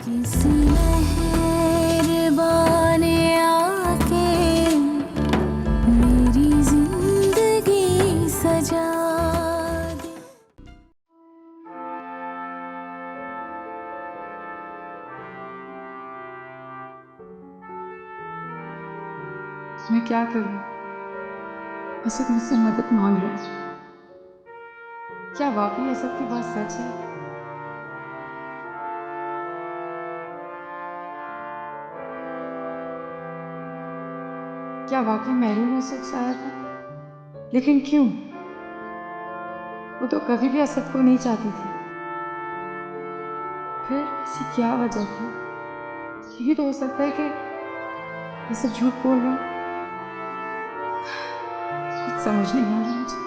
किसी मेहरबान ने आके मेरी जिंदगी सजा दी। मैं क्या करूं? असद मुझसे मदद मांग रहा है। क्या वाकई ये सब की बात सच है? क्या वाकई मेहरू ने उसे उकसाया था? लेकिन क्यों? वो तो कभी भी असद को नहीं चाहती थी। फिर ऐसी क्या वजह थी? ये भी तो हो सकता है कि ये सब झूठ बोल रहा हूं। कुछ समझ नहीं आ रहा मुझे।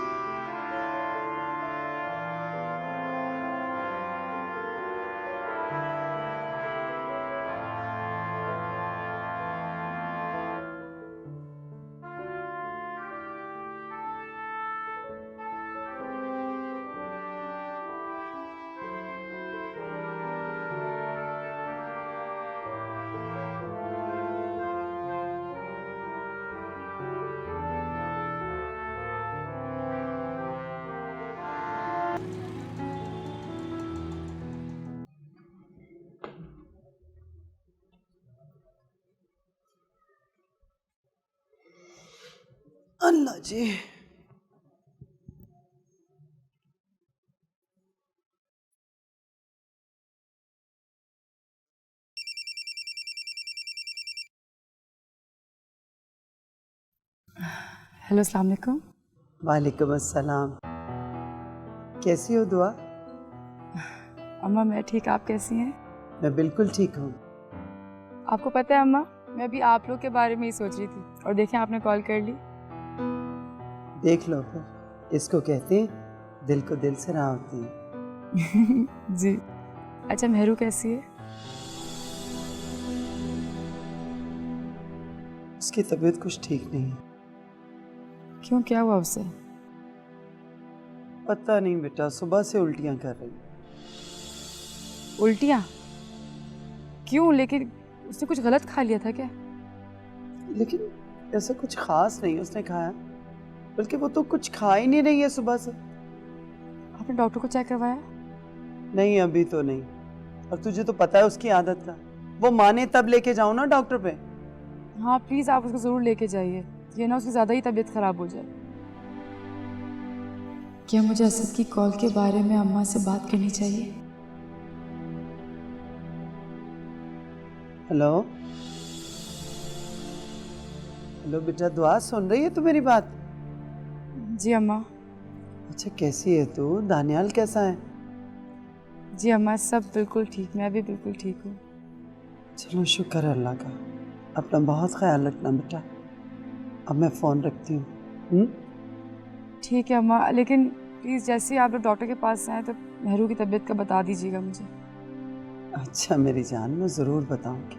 अल्लाह जी। हेलो, अस्सलाम वालेकुम। वालेकुम अस्सलाम। कैसी हो दुआ? अम्मा मैं ठीक, आप कैसी हैं? मैं बिल्कुल ठीक हूँ। आपको पता है अम्मा, मैं अभी आप लोग के बारे में ही सोच रही थी और देखें आपने कॉल कर ली। देख लो फिर, इसको कहते हैं दिल को दिल से राह होती है। जी। अच्छा, मेहरू कैसी है? उसकी तबीयत कुछ ठीक नहीं है। क्यों, क्या हुआ उसे? पता नहीं बेटा, सुबह से उल्टियाँ कर रही। उल्टियाँ? क्यों? लेकिन उसने कुछ गलत खा लिया था क्या? लेकिन ऐसा कुछ खास नहीं उसने खाया, बल्कि वो तो कुछ खा ही नहीं रही है सुबह से। आपने डॉक्टर को चेक करवाया? नहीं, अभी तो नहीं। और तुझे तो पता है उसकी आदत का, वो माने तब लेके जाऊँ ना डॉक्टर पे। हाँ प्लीज़, आप उसको ज़रूर लेके जाइए। ये ना उसकी ज़्यादा ही तबीयत ख़राब हो जाए। क्या मुझे असद की कॉल के बारे में अम्मा से बात करनी चाहिए? हेलो हेलो बेटा, दुआ सुन रही है तू मेरी बात? जी अम्मा। अच्छा, कैसी है तू? दानियाल कैसा है? जी अम्मा, सब बिल्कुल ठीक, मैं भी बिल्कुल ठीक हूँ। चलो शुक्र है अल्लाह का। अपना बहुत ख्याल रखना बेटा। अब मैं फ़ोन रखती हूँ। ठीक है अम्मा, लेकिन प्लीज़ जैसे ही आप लोग डॉक्टर के पास आएँ तो मेहरू की तबीयत का बता दीजिएगा मुझे। अच्छा मेरी जान, मैं ज़रूर बताऊँगी।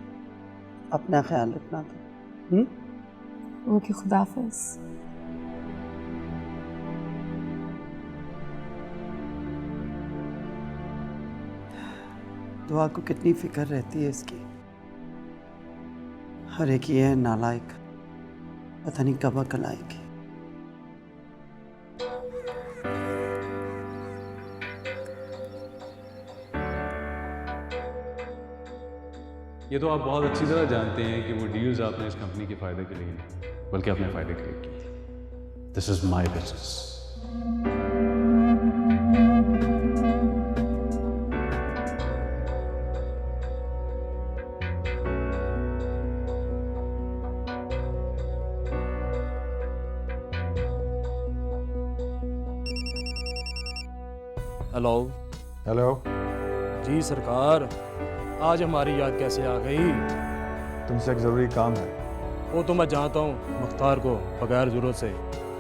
अपना ख्याल रखना तो। ओके, खुदा हाफिज़। दुआ को कितनी फिक्र रहती है इसकी। हर एक ये है नालायक, पता नहीं कब अकल आएगी। ये तो आप बहुत अच्छी तरह जानते हैं कि वो डील्स आपने इस कंपनी के फ़ायदे के लिए नहीं, बल्कि अपने फ़ायदे के लिए की। This is my business. Hello. Hello. जी सरकार, आज हमारी याद कैसे आ गई? तुमसे एक ज़रूरी काम है। वो तो मैं जानता हूँ, मुख्तार को बगैर ज़रूरत से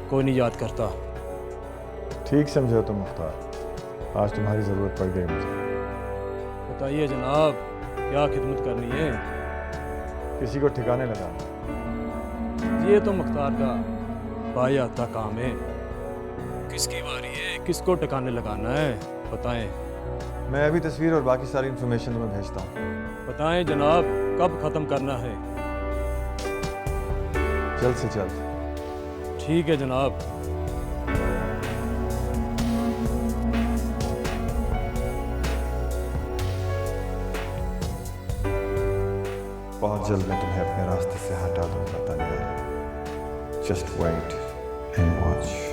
कोई नहीं याद करता। ठीक समझे हो तुम मुख्तार, आज तुम्हारी ज़रूरत पड़ गई मुझे। बताइए जनाब, क्या खिदमत करनी है? किसी को ठिकाने लगाना। ये तो मुख्तार का बायाता काम है। किसकी बारी है, किसको ठिकाने लगाना है, बताएं। मैं अभी तस्वीर और बाकी सारी इन्फॉर्मेशन तुम्हें भेजता हूँ। बताएं जनाब, कब ख़त्म करना है? जल्द से जल्द। ठीक है जनाब। बहुत जल्द मैं तुम्हें अपने रास्ते से हटा दूंगा Tania. Just wait and watch.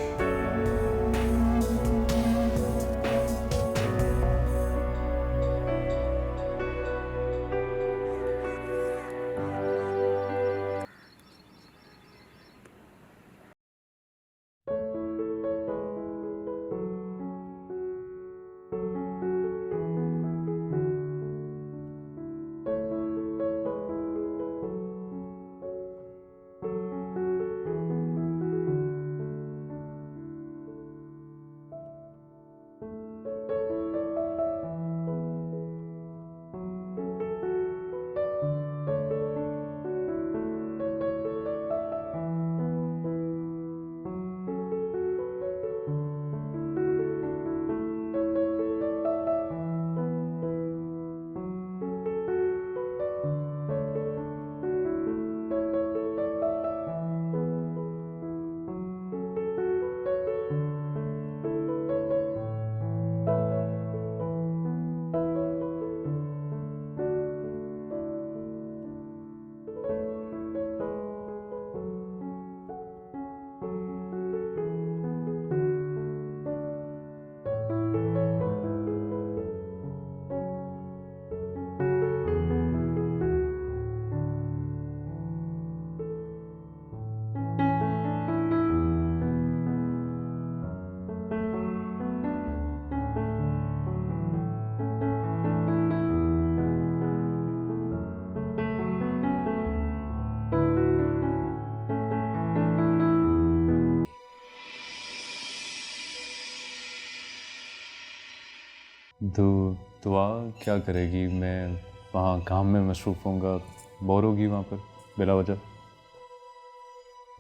दुआ क्या करेगी? मैं वहाँ काम में मसरूफ़ होऊंगा, बोर होगी वहाँ पर बिला वजह।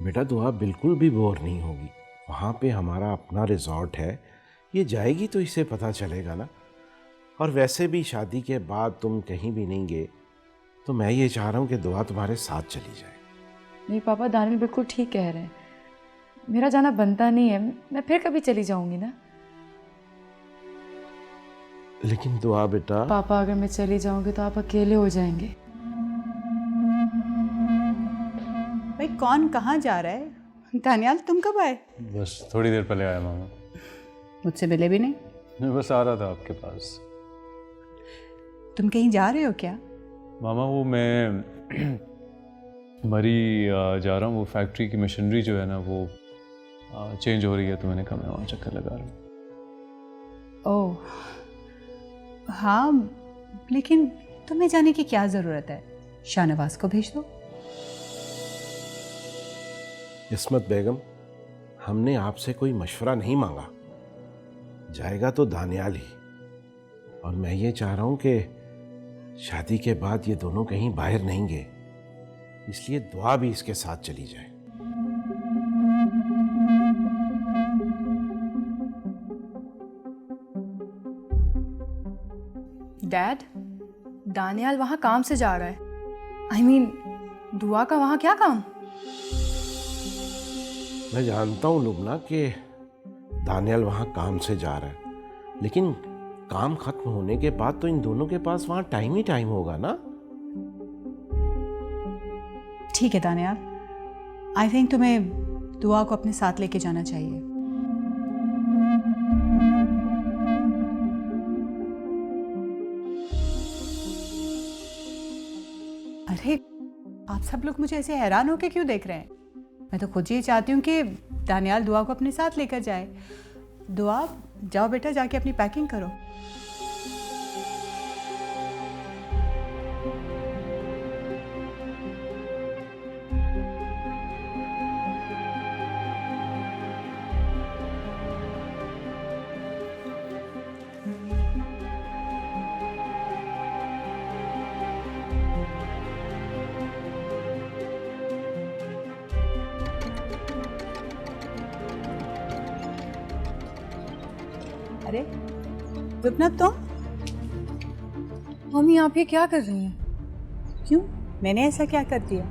बेटा दुआ बिल्कुल भी बोर नहीं होगी। वहाँ पे हमारा अपना रिजॉर्ट है, ये जाएगी तो इसे पता चलेगा ना। और वैसे भी शादी के बाद तुम कहीं भी नहीं गए, तो मैं ये चाह रहा हूँ कि दुआ तुम्हारे साथ चली जाए। नहीं पापा, दानियल बिल्कुल ठीक कह रहे हैं। मेरा जाना बनता नहीं है, मैं फिर कभी चली जाऊंगी ना। लेकिन दुआ बेटा। पापा अगर मैं चली जाऊंगी तो आप अकेले हो जाएंगे। भाई कौन कहाँ जा रहा है? दानियाल तुम कब आए? बस थोड़ी देर पहले आया मामा। मुझसे मिले भी नहीं? मैं बस आ रहा था आपके पास। तुम कहीं जा रहे हो क्या? मामा वो मैं मरी जा रहा हूँ। वो फैक्ट्री की मशीनरी जो है ना वो चेंज हो रही है, तो मैंने कहा मैं वहाँ चक्कर लगा रहा हूँ। ओह हाँ, लेकिन तुम्हें जाने की क्या ज़रूरत है? शाहनवाज को भेज दो। इस्मत बेगम, हमने आपसे कोई मशवरा नहीं मांगा, जाएगा तो दानियाल ही। और मैं ये चाह रहा हूँ कि शादी के बाद ये दोनों कहीं बाहर नहीं गए, इसलिए दुआ भी इसके साथ चली जाए। डैड, दानियाल वहाँ काम से जा रहा है। I mean, दुआ का वहाँ क्या काम? मैं जानता हूँ लुबना कि दानियाल वहाँ काम से जा रहा है, लेकिन काम खत्म होने के बाद तो इन दोनों के पास वहाँ टाइम ही टाइम होगा ना। ठीक है दानियाल, आई थिंक तुम्हें दुआ को अपने साथ लेके जाना चाहिए। अरे आप सब लोग मुझे ऐसे हैरान होके क्यों देख रहे हैं? मैं तो खुद ही चाहती हूँ कि दानियाल दुआ को अपने साथ लेकर जाए। दुआ जाओ बेटा, जाके अपनी पैकिंग करो। अरे रुपना, तुम? मम्मी आप ये क्या कर रही हैं? क्यों? मैंने ऐसा क्या कर दिया?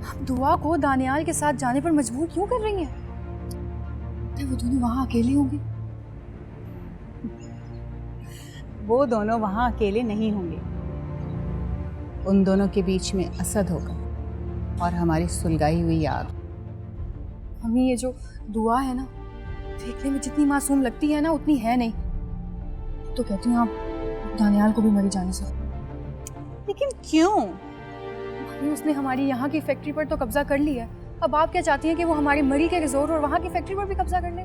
आप दुआ को दानियाल के साथ जाने पर मजबूर क्यों कर रही हैं? क्या वो दोनों वहाँ अकेली होंगी? वो दोनों वहाँ अकेले नहीं होंगे। उन दोनों के बीच में असद होगा और हमारी सुलगाई हुई आग। मम्मी, ये जो दुआ है ना, देखने में जितनी मासूम लगती है ना उतनी है नहीं। तो कहती हूँ आप दानियाल को भी मरी जाने से। लेकिन क्यों? मम्मी, उसने हमारी यहाँ की फैक्ट्री पर तो कब्जा कर लिया है। अब आप क्या चाहती हैं कि वो हमारी मरी के रिजोर्ट और वहाँ की फैक्ट्री पर भी कब्जा कर ले?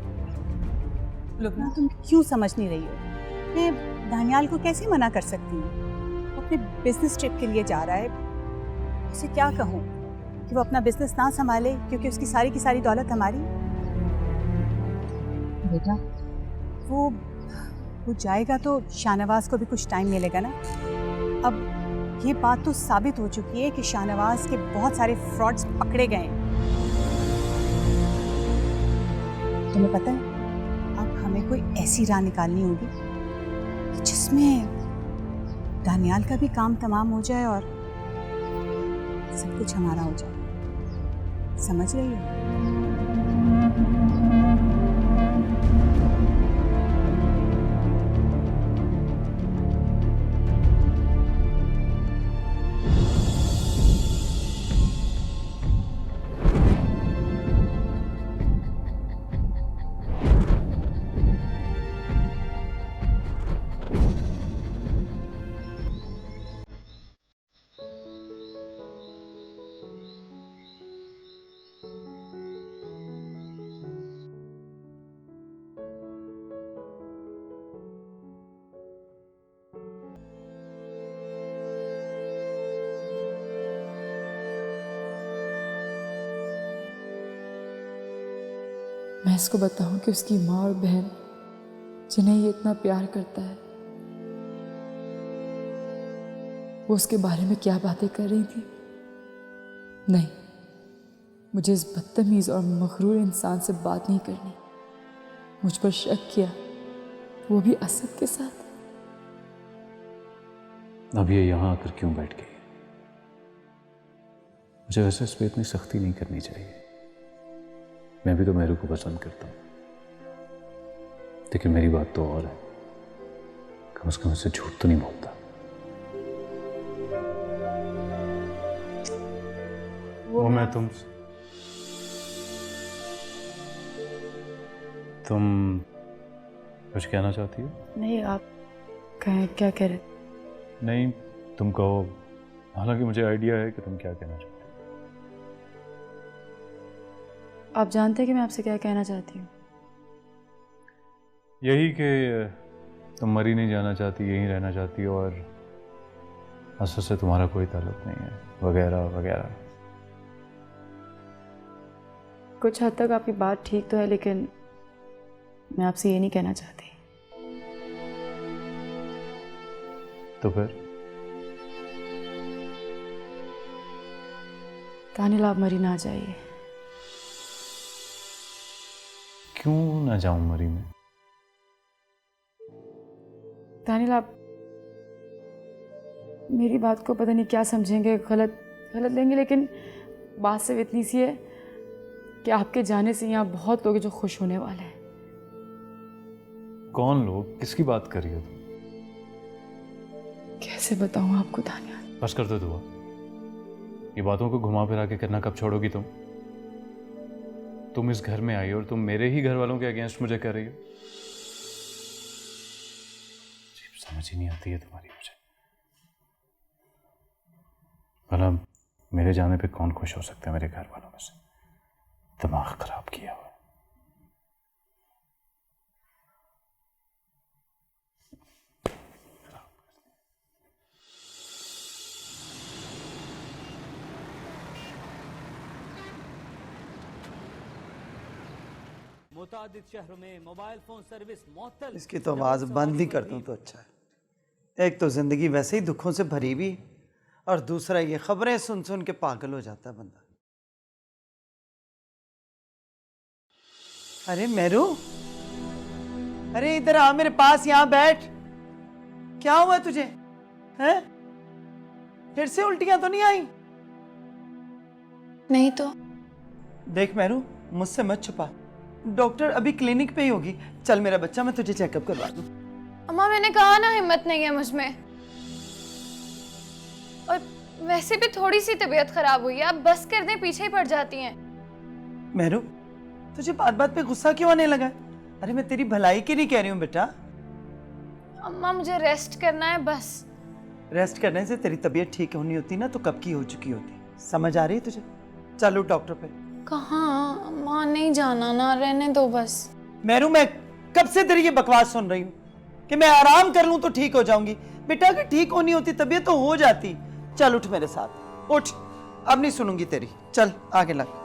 लुबना, तुम क्यों समझ नहीं रही हो? मैं दानियाल को कैसे मना कर सकती हूँ? वो अपने बिजनेस ट्रिप के लिए जा रहा है। उसे क्या कहूँ कि वो अपना बिजनेस ना संभाले क्योंकि उसकी सारी की सारी दौलत हमारी? बेटा, वो जाएगा तो शाहनवाज को भी कुछ टाइम मिलेगा ना। अब ये बात तो साबित हो चुकी है कि शाहनवाज के बहुत सारे फ्रॉड्स पकड़े गए हैं। तुम्हें पता है, अब हमें कोई ऐसी राह निकालनी होगी जिसमें दानियाल का भी काम तमाम हो जाए और सब कुछ हमारा हो जाए। समझ रही हो? मैं इसको बताऊं कि उसकी माँ और बहन जिन्हें ये इतना प्यार करता है वो उसके बारे में क्या बातें कर रही थी? नहीं, मुझे इस बदतमीज और मगरूर इंसान से बात नहीं करनी। मुझ पर शक किया, वो भी असद के साथ। अब ये यहाँ आकर क्यों बैठ गई? मुझे वैसे इस पर इतनी सख्ती नहीं करनी चाहिए। मैं भी तो मेरू को पसंद करता हूँ, लेकिन मेरी बात तो और है। कम से कम इससे झूठ तो नहीं बोलता। वो मैं तुम कुछ कहना चाहती हो? नहीं, आप कहें, क्या कह रहे? नहीं, तुम कहो। हालांकि मुझे आइडिया है कि तुम क्या कहना चाहते हो। आप जानते हैं कि मैं आपसे क्या कहना चाहती हूँ? यही कि तुम मरी नहीं जाना चाहती, यहीं रहना चाहती हो और असद से तुम्हारा कोई ताल्लुक नहीं है, वगैरह वगैरह। कुछ हद तक आपकी बात ठीक तो है, लेकिन मैं आपसे ये नहीं कहना चाहती। तो फिर? दानियाल, आप मरी ना जाइए। क्यों ना जाऊं मरी में? दानियाल, आप मेरी बात को पता नहीं क्या समझेंगे, गलत लेंगे, लेकिन बात सिर्फ इतनी सी है कि आपके जाने से यहाँ बहुत लोग हैं जो खुश होने वाले हैं। कौन लोग? किसकी बात कर रही हो तुम? कैसे बताऊँ आपको दानियाल? बस कर दो दुआ। ये बातों को घुमा फिरा के करना कब छोड़ोगी तुम? तुम इस घर में आई और तुम मेरे ही घर वालों के अगेंस्ट मुझे कर रही हो। समझ ही नहीं आती है तुम्हारी मुझे। भला मेरे जाने पे कौन खुश हो सकता है मेरे घर वालों में से? दिमाग खराब किया हुआ है। मुतादिद शहरों में मोबाइल फोन सर्विस मुअत्तल। इसकी तो आवाज़ बंद ही कर दूं तो अच्छा है। एक तो ज़िंदगी वैसे ही दुखों से भरी हुई और दूसरा ये खबरें सुन सुन के पागल हो जाता है बंदा। अरे मेरू, अरे इधर आ मेरे पास, यहाँ बैठ। क्या हुआ तुझे? हैं? फिर से उल्टियां तो नहीं आई? नहीं तो। देख मेहरू, मुझसे मत छुपा, डॉक्टर अभी क्लिनिक पे ही होगी। चल मेरा बच्चा, मैं तुझे चेकअप करवा दूं। अम्मा मैंने कहा ना हिम्मत नहीं है मुझ में, और वैसे भी थोड़ी सी तबीयत खराब हुई है, आप बस कर दें, पीछे ही पड़ जाती हैं। मेहरू, तुझे बात बात पे गुस्सा क्यों आने लगा? अरे मैं तेरी भलाई के लिए कह रही हूँ बेटा। अम्मा मुझे रेस्ट करना है बस। रेस्ट करने से तेरी तबीयत ठीक होनी होती ना तो कब की हो चुकी होती। समझ आ रही है तुझे? चलो डॉक्टर पे। कहाँ अम्मा, नहीं जाना ना, रहने दो बस। मेहरू, मैं कब से तेरी ये बकवास सुन रही हूँ कि मैं आराम कर लूं तो ठीक हो जाऊंगी। बेटा अगर ठीक होनी होती तबीयत तो हो जाती। चल उठ मेरे साथ, उठ, अब नहीं सुनूंगी तेरी। चल आगे लग।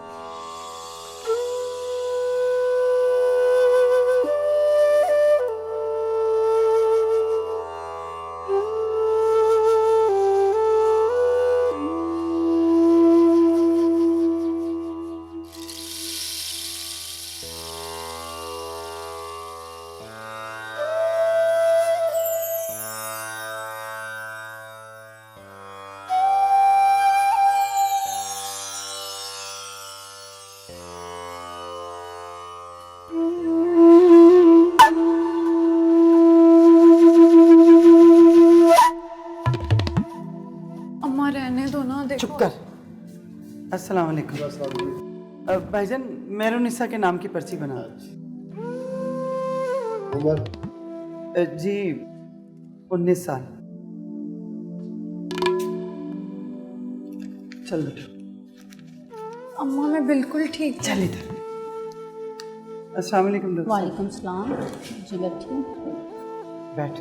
अम्मा रहने दो ना, देखो। चुप कर। अस्सलाम वालेकुम। भाईजान, मेहरुनिसा के नाम की पर्ची बना। उम्र जी 19 साल। चल बेटा। अम्मा मैं बिल्कुल ठीक। चल इधर। अस्सलाम वालेकुम डॉक्टर। वालेकुम सलाम। जी बैठिए। बैठ।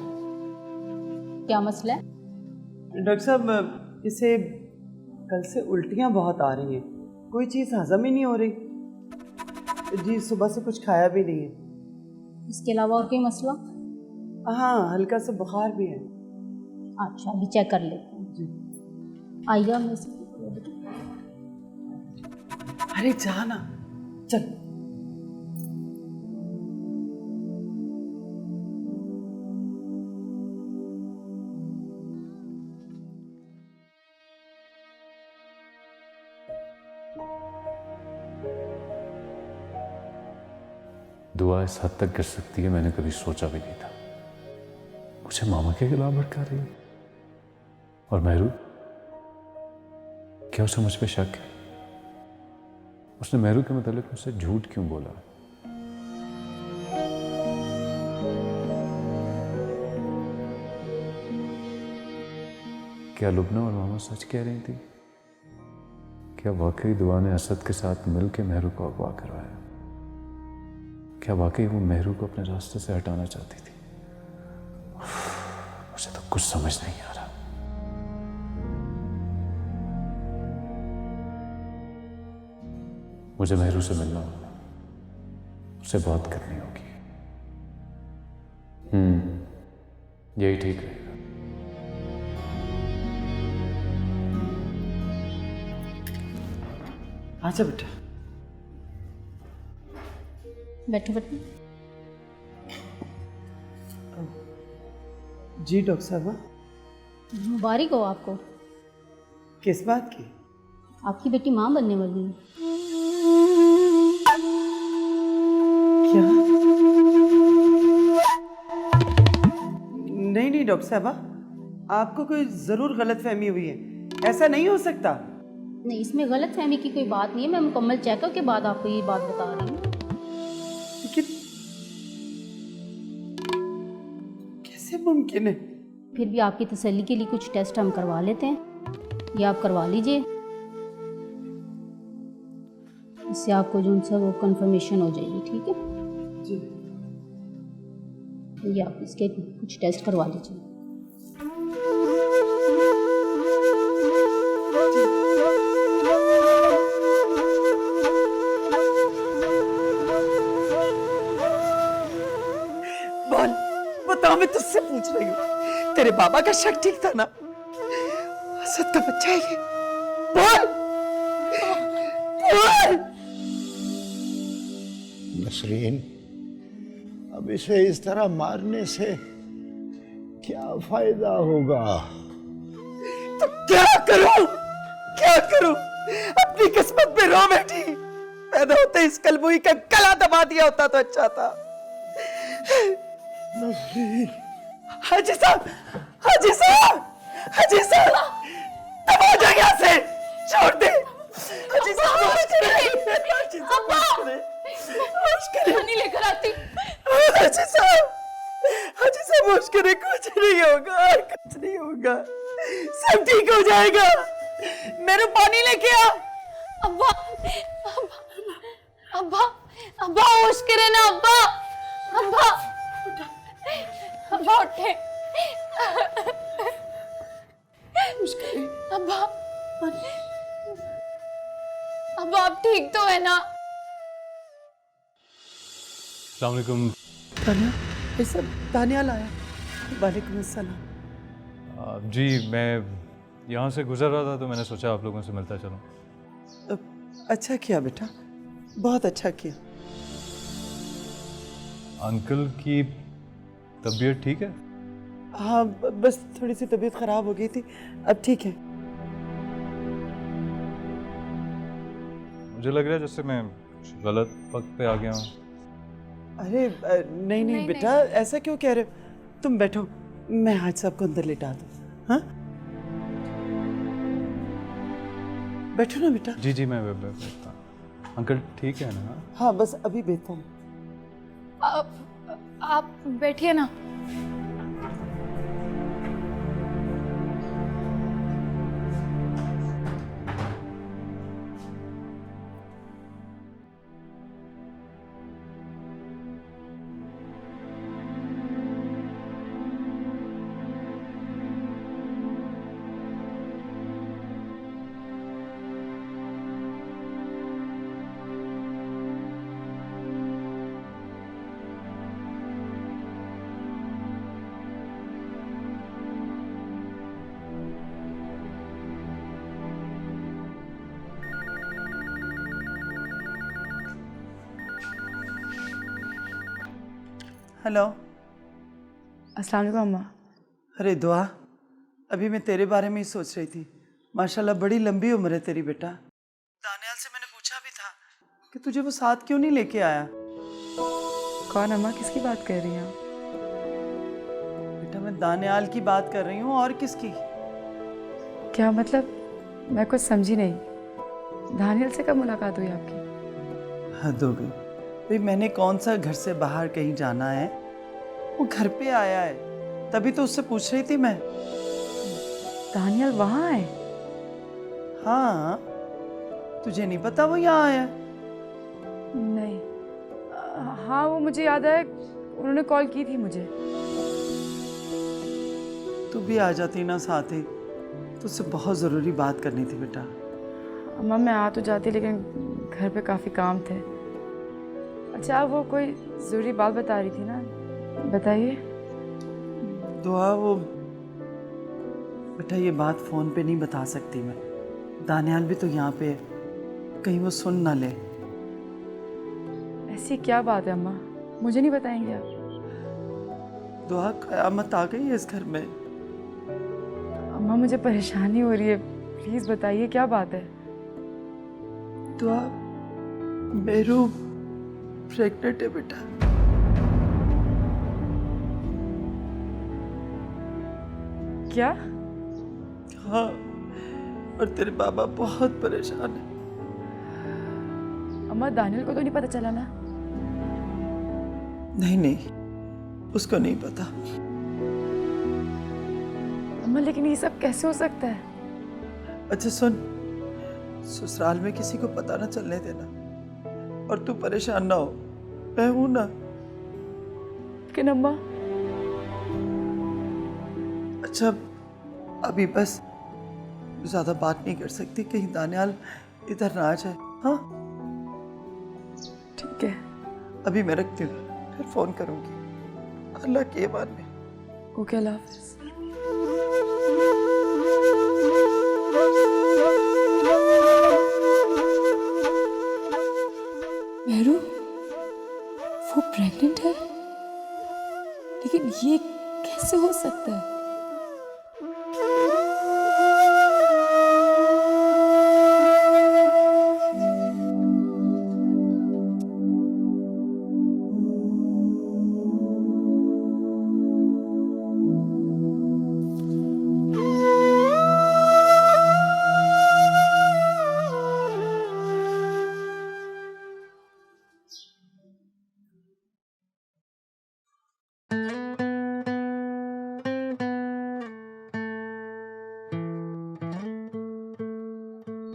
क्या मसला है? डॉक्टर साहब, इसे कल से उल्टियाँ बहुत आ रही हैं, कोई चीज़ हजम ही नहीं हो रही जी। सुबह से कुछ खाया भी नहीं है। इसके अलावा और कोई मसला? हाँ, हल्का सा बुखार भी है। अच्छा, अभी चेक कर लेते हैं जी। आइए मैं से। अरे जा ना, चल। दुआ इस हद तक गिर सकती है मैंने कभी सोचा भी नहीं था। मुझे मामा के खिलाफ भड़का रही है। और मेहरू, क्या उसे मुझ पे शक है? उसने मेहरू के मतलब मुझसे झूठ क्यों बोला? क्या लुबना और मामा सच कह रही थी? क्या वाकई दुआ ने असद के साथ मिलकर मेहरू को अगवा करवाया? क्या वाकई वो मेहरू को अपने रास्ते से हटाना चाहती थी? मुझे तो कुछ समझ नहीं आ रहा। मुझे मेहरू से मिलना होगा, उससे बात करनी होगी। यही ठीक रहेगा। अच्छा बेटा, बैठो बैठो। जी डॉक्टर साहब। मुबारक हो आपको। किस बात की? आपकी बेटी माँ बनने वाली है। क्या? नहीं नहीं डॉक्टर साहबा, आपको कोई जरूर गलतफहमी हुई है, ऐसा नहीं हो सकता। नहीं, इसमें गलत फहमी की कोई बात नहीं है। मैं मुकम्मल चेकअप के बाद आपको ये बात बता रही हूँ। लेकिन कैसे मुमकिन है? फिर भी आपकी तसल्ली के लिए कुछ टेस्ट हम करवा लेते हैं, ये आप करवा लीजिए। इससे आपको जो उनसे वो कंफर्मेशन हो जाएगी। ठीक है जी। ये आप इसके कुछ टेस्ट करवा लीजिए। बोल, बताओ, मैं तुझसे पूछ रही हूँ, तेरे बाबा का शक ठीक था ना? असद का बच्चा है ये। बोल बोल। नसरीन, अब इसे इस तरह मारने से क्या फायदा होगा? तो क्या करूं? क्या करूं? अपनी किस्मत पे रो बैठी। पैदा होते इस कलबुई का गला दबा दिया होता तो अच्छा था। हाजी साहब, हाजी साहब, हाजी साहब, अब आ जाओ यहाँ से, छोड़ दे। हाजी साहब, होश करें, हाजी साहब, होश करें, होश करें। पानी लेकर आती। हाजी साहब, हाजी साहब, होश करें, कुछ नहीं होगा, कुछ नहीं होगा, सब ठीक हो जाएगा। मेरे पानी लेके आ। अब्बा, अब्बा, अब्बा होश करे ना अब्बा, अब्बा, अब्बा उठे। अब्बा, अब्बा आप ठीक तो है ना? अस्सलाम वालेकुम। दानियाल, ये सब दानियाल आया। वालेकुम अस्सलाम। जी मैं यहाँ से गुजर रहा था तो मैंने सोचा आप लोगों से मिलता चलूँ। अच्छा किया बेटा, बहुत अच्छा किया। अंकल की तबीयत ठीक है? हाँ, बस थोड़ी सी तबीयत खराब हो गई थी, अब ठीक है। मुझे लग रहा है जैसे मैं कुछ गलत वक्त पे आ गया हूँ। अरे नहीं नहीं बेटा, ऐसा क्यों कह रहे हो? तुम बैठो, मैं हाज साहब को अंदर लेटा दूँ। हाँ, बैठो ना बेटा। जी जी मैं बैठता हूँ। अंकल ठीक है ना? हाँ, बस अभी बेहतर है। आप बैठिए ना। हेलो। अस्सलाम वालेकुम अम्मा। अरे दुआ, अभी मैं तेरे बारे में ही सोच रही थी। माशाल्लाह बड़ी लंबी उम्र है तेरी बेटा। दानियाल से मैंने पूछा भी था कि तुझे वो साथ क्यों नहीं लेके आया। कौन अम्मा, किसकी बात कर रही हैं आप? बेटा मैं दानियाल की बात कर रही हूँ, और किसकी? क्या मतलब? मैं कुछ समझी नहीं। दानियाल से कब मुलाकात हुई आपकी? हद हो गई भाई, मैंने कौन सा घर से बाहर कहीं जाना है, वो घर पे आया है, तभी तो उससे पूछ रही थी मैं। दानियाल वहाँ है? हाँ, तुझे नहीं पता वो यहाँ आया है? नहीं। हाँ वो मुझे याद है, उन्होंने कॉल की थी मुझे। तू भी आ जाती ना साथ ही, तुझसे बहुत ज़रूरी बात करनी थी बेटा। अम्मा मैं आ तो जाती, लेकिन घर पे काफ़ी काम थे। अच्छा वो कोई ज़रूरी बात बता रही थी ना, बताइए। दुआ, वो बेटा ये बात फ़ोन पे नहीं बता सकती मैं। दानियाल भी तो यहाँ पे है, कहीं वो सुन ना ले। ऐसी क्या बात है अम्मा, मुझे नहीं बताएंगे आप? दुआ, क़यामत आ गई है इस घर में। अम्मा मुझे परेशानी हो रही है, प्लीज़ बताइए क्या बात है? दुआ, मेरू प्रेग्नेंट है बेटा। क्या? हाँ, और तेरे बाबा बहुत परेशान है। अम्मा दानियाल को तो नहीं पता चला ना? नहीं नहीं, उसको नहीं पता। अम्मा लेकिन ये सब कैसे हो सकता है? अच्छा सुन, ससुराल में किसी को पता ना चलने देना, और तू परेशान ना हो, मैं हूं ना। लेकिन अम्मा। अच्छा अभी बस, ज्यादा बात नहीं कर सकती, कहीं दानियाल इधर ना आ जाए। हाँ ठीक है, अभी मैं रखती हूँ, फिर फोन करूंगी। अल्लाह के ईमान में। ओके, अल्लाह हाफ़िज़। मेहरू, वो प्रेग्नेंट है? लेकिन ये कैसे हो सकता है?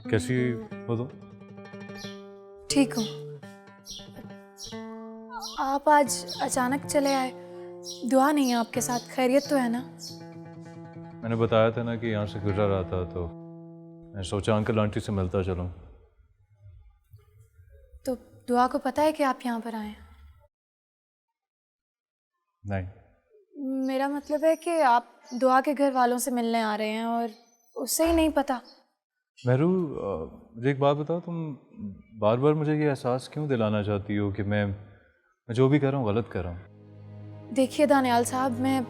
कैसी हो तुम? ठीक हूँ। आप आज अचानक चले आए, दुआ नहीं है आपके साथ, खैरियत तो है ना? मैंने बताया था ना कि यहाँ से गुजर रहा था तो मैं सोचा अंकल आंटी से मिलता चलूँ। तो दुआ को पता है कि आप यहाँ पर आए हैं? नहीं। मेरा मतलब है कि आप दुआ के घर वालों से मिलने आ रहे हैं और उससे ही नहीं पता। महरू, मुझे एक बात बताओ, तुम बार बार मुझे ये एहसास क्यों दिलाना चाहती हो कि मैं जो भी कर रहा हूँ गलत कर रहा हूँ? देखिए दानियाल साहब, मैं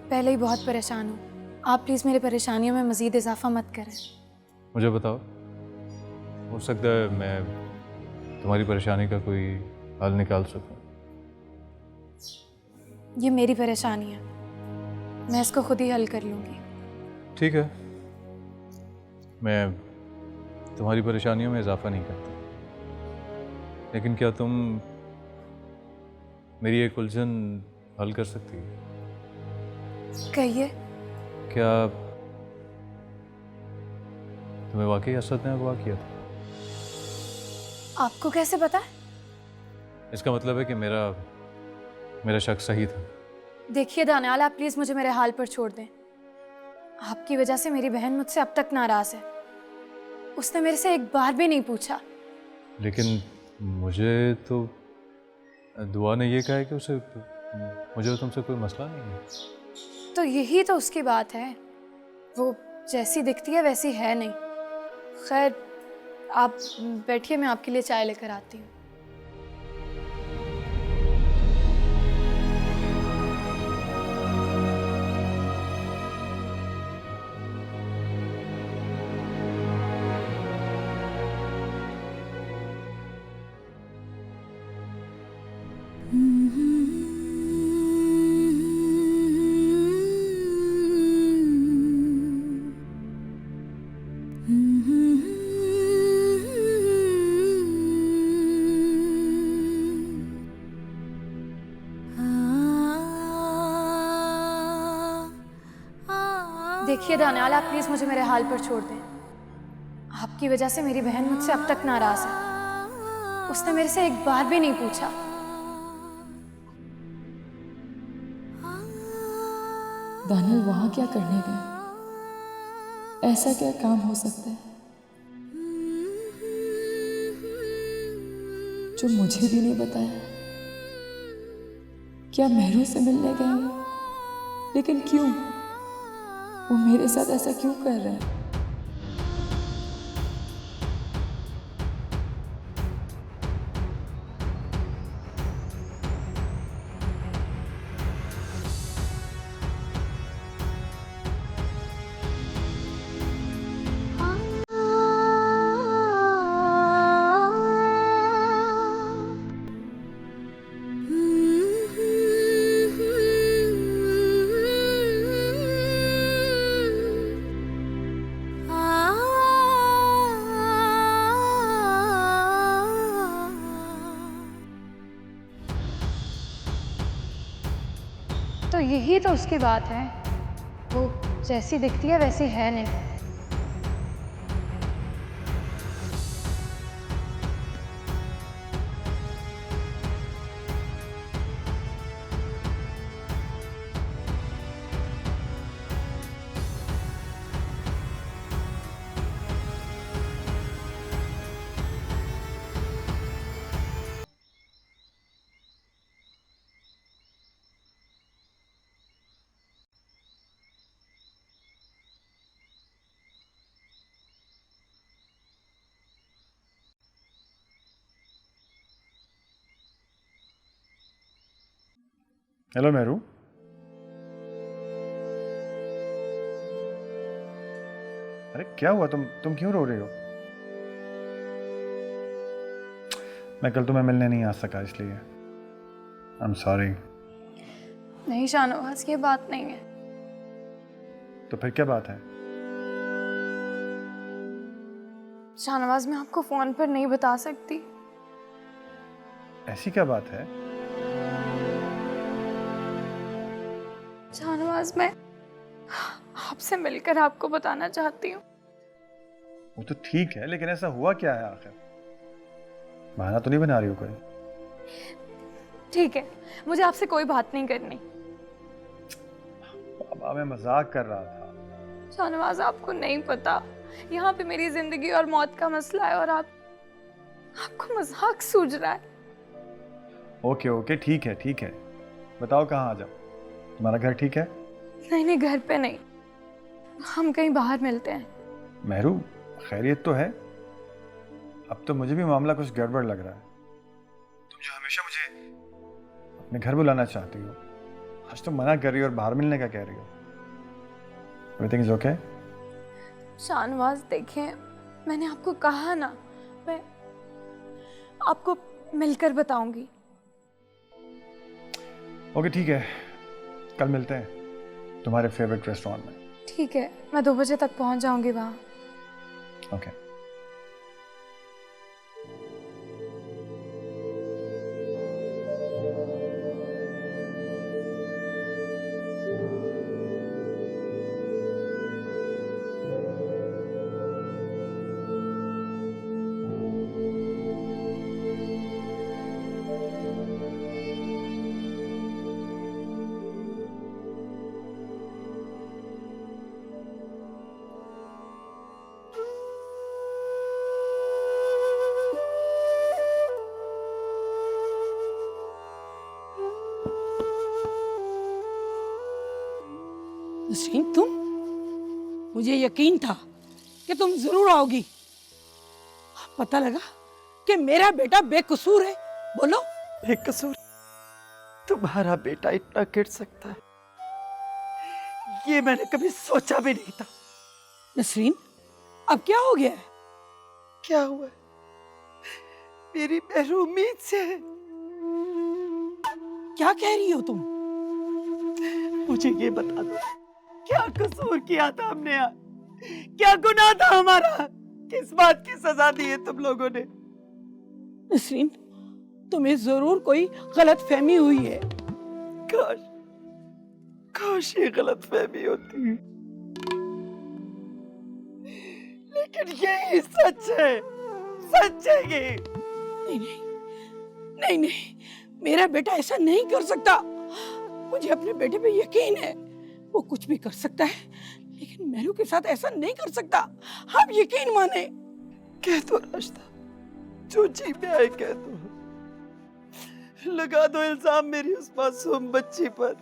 पहले ही बहुत परेशान हूँ, आप प्लीज़ मेरी परेशानियों में मज़ीद इजाफा मत करें। मुझे बताओ, हो सकता है मैं तुम्हारी परेशानी का कोई हल निकाल सकूं। ये मेरी परेशानी है, मैं इसको खुद ही हल कर लूँगी। ठीक है, मैं तुम्हारी परेशानियों में इजाफा नहीं करता, लेकिन क्या तुम मेरी एक उलझन हल कर सकती है? कहिए। क्या तुम्हें वाकई असद ने अगवा किया था? आपको कैसे पता? इसका मतलब है कि मेरा शक सही था। देखिए दानियाल, आप प्लीज़ मुझे मेरे हाल पर छोड़ दें। आपकी वजह से मेरी बहन मुझसे अब तक नाराज़ है, उसने मेरे से एक बार भी नहीं पूछा। लेकिन मुझे तो दुआ ने ये कहा है कि मुझे तुमसे कोई मसला नहीं है। तो यही तो उसकी बात है, वो जैसी दिखती है वैसी है नहीं। खैर, आप बैठिए, मैं आपके लिए चाय लेकर आती हूँ। देखिए दानियाल, आप प्लीज़ मुझे मेरे हाल पर छोड़ दें। आपकी वजह से मेरी बहन मुझसे अब तक नाराज़ है, उसने मेरे से एक बार भी नहीं पूछा। दानियल वहाँ क्या करने गए? ऐसा क्या काम हो सकता है जो मुझे भी नहीं बताया? क्या महरू से मिलने गए हैं? लेकिन क्यों? वो मेरे साथ ऐसा क्यों कर रहे हैं? तो यही तो उसकी बात है, वो जैसी दिखती है वैसी है नहीं। हेलो मेहरू, अरे क्या हुआ? तुम क्यों रो रही हो? मैं कल तुम्हें मिलने नहीं आ सका, इसलिए आई एम सॉरी। नहीं शाहनवाज, ये बात नहीं है। तो फिर क्या बात है? शाहनवाज, मैं आपको फोन पर नहीं बता सकती। ऐसी क्या बात है? शाहनवाज, मैं आपसे मिलकर आपको बताना चाहती हूँ। वो तो ठीक है, लेकिन ऐसा हुआ क्या है आखिर? बहाना तो नहीं बना रही हो कोई? ठीक है, मुझे आपसे कोई बात नहीं करनी। बाबा मैं मजाक कर रहा था। शाहनवाज, आपको नहीं पता, यहाँ पे मेरी जिंदगी और मौत का मसला है और आपको मजाक सूझ रहा है। ओके ओके, ठीक है ठीक है, बताओ कहाँ आ जाओ? तुम्हारा घर ठीक है? नहीं, घर पे नहीं, हम कहीं बाहर मिलते हैं। मेहरू, खैरियत तो है? अब तो मुझे भी मामला कुछ गड़बड़ लग रहा है। तुम जो हमेशा मुझे अपने घर बुलाना चाहती हो, आज तुम मना कर रही हो और बाहर मिलने का कह रही हो। Everything is okay? शाहनवाज देखिए, मैंने आपको कहा ना, मैं आपको मिलकर बताऊंगी। ओके ठीक है, कल मिलते हैं तुम्हारे फेवरेट रेस्टोरेंट में। ठीक है, मैं 2 बजे तक पहुंच जाऊंगी वहाँ। ओके। नसरीन, तुम? मुझे यकीन था कि तुम जरूर आओगी। पता लगा कि मेरा बेटा बेकसूर है। बोलो। बेकसूर? तुम्हारा बेटा इतना गिर सकता है, ये मैंने कभी सोचा भी नहीं था। नसरीन, अब क्या हो गया है? क्या हुआ? मेरी महरूमीत से। क्या कह रही हो तुम? मुझे ये बता दो, क्या कसूर किया था हमने यार? क्या गुनाह था हमारा? किस बात की सजा दी है तुम लोगों ने? नसरीन, तुम्हें जरूर कोई गलत फहमी हुई है। काश ये गलत फहमी होती, लेकिन यही सच है। सच है ये। नहीं, मेरा बेटा ऐसा नहीं कर सकता। मुझे अपने बेटे पे यकीन है, वो कुछ भी कर सकता है, लेकिन मेरू के साथ ऐसा नहीं कर सकता। हम यकीन माने। कह दो रास्ता, जो जी में आए कह दो। लगा दो इल्जाम मेरी उस मासूम बच्ची पर।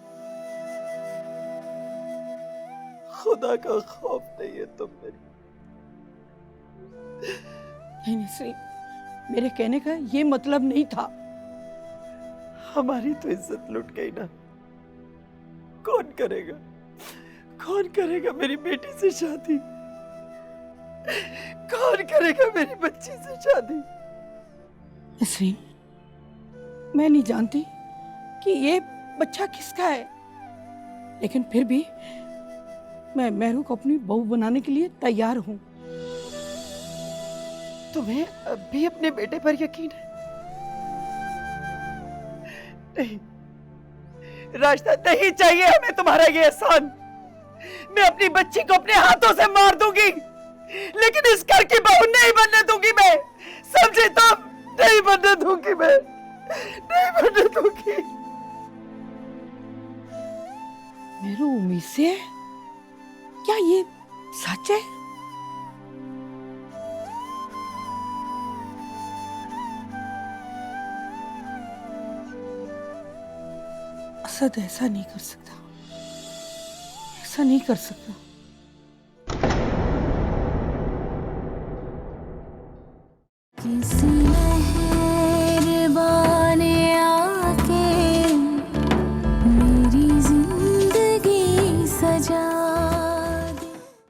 खुदा का खौफ नहीं है तुम मेरी? नहीं नसरीन, मेरे कहने का ये मतलब नहीं था। हमारी तो इज्जत लुट गई ना। कौन करेगा मेरी बेटी से शादी? कौन करेगा मेरी बच्ची से शादी? नसरीन, मैं नहीं जानती कि ये बच्चा किसका है, लेकिन फिर भी मैं मेहरू को अपनी बहू बनाने के लिए तैयार हूँ। तुम्हें अब भी अपने बेटे पर यकीन है? नहीं रास्ता, नहीं चाहिए हमें तुम्हारा ये एहसान। मैं अपनी बच्ची को अपने हाथों से मार दूंगी, लेकिन इस घर की बहू नहीं बनने दूंगी मैं। समझे तुम? नहीं बनने दूंगी मैं, नहीं बनने दूंगी। मेरी उम्मीद से क्या ये सच है? असद ऐसा नहीं कर सकता, ऐसा नहीं कर सकता।